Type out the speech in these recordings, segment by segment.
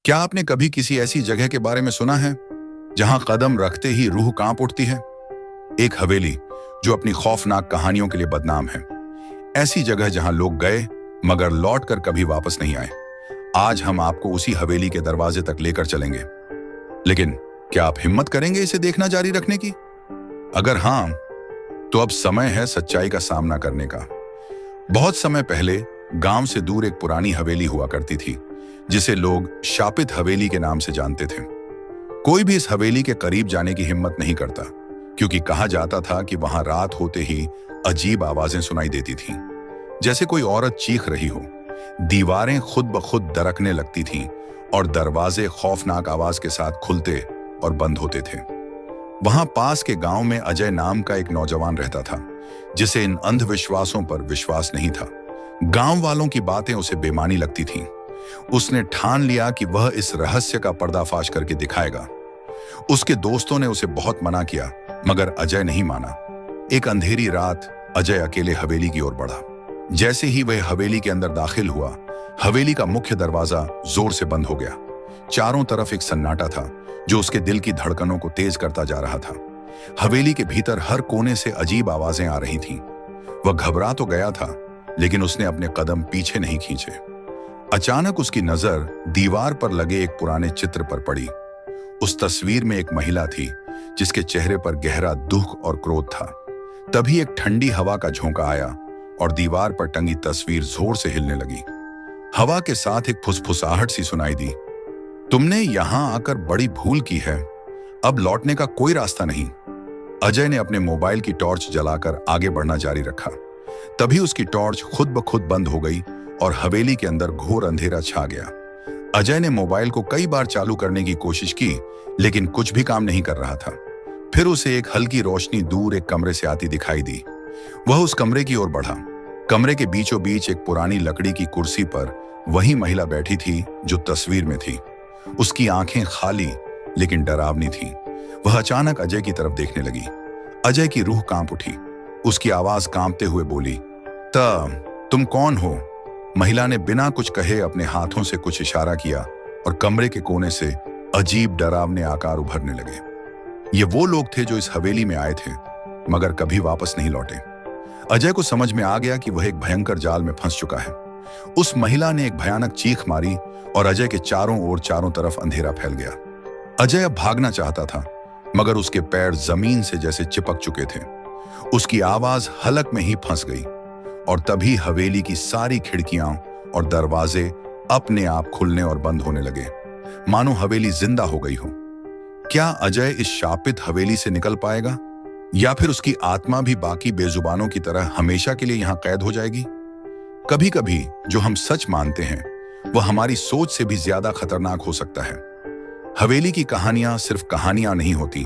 क्या आपने कभी किसी ऐसी जगह के बारे में सुना है जहां कदम रखते ही रूह कांप उठती है? एक हवेली जो अपनी खौफनाक कहानियों के लिए बदनाम है। ऐसी जगह जहां लोग गए मगर लौट कर कभी वापस नहीं आए। आज हम आपको उसी हवेली के दरवाजे तक लेकर चलेंगे। लेकिन क्या आप हिम्मत करेंगे इसे देखना जारी रखने की? अगर हाँ, तो अब समय है सच्चाई का सामना करने का। बहुत समय पहले गांव से दूर एक पुरानी हवेली हुआ करती थी, जिसे लोग शापित हवेली के नाम से जानते थे। कोई भी इस हवेली के करीब जाने की हिम्मत नहीं करता, क्योंकि कहा जाता था कि वहां रात होते ही अजीब आवाजें सुनाई देती थीं, जैसे कोई औरत चीख रही हो। दीवारें खुद ब खुद दरकने लगती थीं और दरवाजे खौफनाक आवाज के साथ खुलते और बंद होते थे। वहां पास के गांव में अजय नाम का एक नौजवान रहता था, जिसे इन अंधविश्वासों पर विश्वास नहीं था। गांव वालों की बातें उसे बेमानी लगती थीं। उसने ठान लिया कि वह इस रहस्य का पर्दाफाश करके दिखाएगा। उसके दोस्तों ने उसे बहुत मना किया, मगर अजय नहीं माना। एक अंधेरी रात अजय अकेले हवेली की ओर बढ़ा। जैसे ही वह हवेली के अंदर दाखिल हुआ, हवेली का मुख्य दरवाजा जोर से बंद हो गया। चारों तरफ एक सन्नाटा था जो उसके दिल की धड़कनों को तेज करता जा रहा था। हवेली के भीतर हर कोने से अजीब आवाजें आ रही थीं। वह घबरा तो गया था, लेकिन उसने अपने कदम पीछे नहीं खींचे। अचानक उसकी नजर दीवार पर लगे एक पुराने चित्र पर पड़ी। उस तस्वीर में एक महिला थी, जिसके चेहरे पर गहरा दुख और क्रोध था। तभी एक ठंडी हवा का झोंका आया और दीवार पर टंगी तस्वीर जोर से हिलने लगी। हवा के साथ एक फुसफुसाहट सी सुनाई दी। तुमने यहां आकर बड़ी भूल की है, अब लौटने का कोई रास्ता नहीं। अजय ने अपने मोबाइल की टॉर्च जलाकर आगे बढ़ना जारी रखा। तभी उसकी टॉर्च खुद ब खुद बंद हो गई और हवेली के अंदर घोर अंधेरा छा गया। अजय ने मोबाइल को कई बार चालू करने की कोशिश की, लेकिन कुछ भी काम नहीं कर रहा था। फिर उसे एक हल्की रोशनी दूर एक कमरे से आती दिखाई दी। वह उस कमरे की ओर बढ़ा। कमरे के बीचों बीच एक पुरानी लकड़ी की कुर्सी पर वही महिला बैठी थी जो तस्वीर में थी। उसकी आंखें खाली लेकिन डरावनी थीं। वह अचानक अजय की तरफ देखने लगी। अजय की रूह कांप उठी। उसकी आवाज कांपते हुए बोली, तुम कौन हो? महिला ने बिना कुछ कहे अपने हाथों से कुछ इशारा किया और कमरे के कोने से अजीब डरावने आकार उभरने लगे। ये वो लोग थे जो इस हवेली में आए थे, मगर कभी वापस नहीं लौटे। अजय को समझ में आ गया कि वह एक भयंकर जाल में फंस चुका है। उस महिला ने एक भयानक चीख मारी और अजय के चारों ओर चारों तरफ अंधेरा फैल गया। अजय अब भागना चाहता था, मगर उसके पैर जमीन से जैसे चिपक चुके थे। उसकी आवाज हलक में ही फंस गई और तभी हवेली की सारी खिड़कियां और दरवाजे अपने आप खुलने और बंद होने लगे, मानो हवेली जिंदा हो गई हो। क्या अजय इस शापित हवेली से निकल पाएगा, या फिर उसकी आत्मा भी बाकी बेजुबानों की तरह हमेशा के लिए यहां कैद हो जाएगी? कभी कभी जो हम सच मानते हैं वह हमारी सोच से भी ज्यादा खतरनाक हो सकता है। हवेली की कहानियां सिर्फ कहानियां नहीं होती,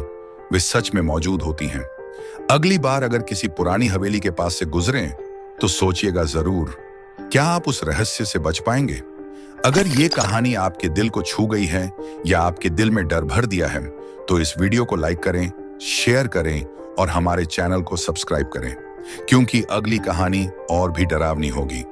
वे सच में मौजूद होती हैं। अगली बार अगर किसी पुरानी हवेली के पास से गुजरें तो सोचिएगा जरूर, क्या आप उस रहस्य से बच पाएंगे? अगर ये कहानी आपके दिल को छू गई है या आपके दिल में डर भर दिया है, तो इस वीडियो को लाइक करें, शेयर करें और हमारे चैनल को सब्सक्राइब करें, क्योंकि अगली कहानी और भी डरावनी होगी।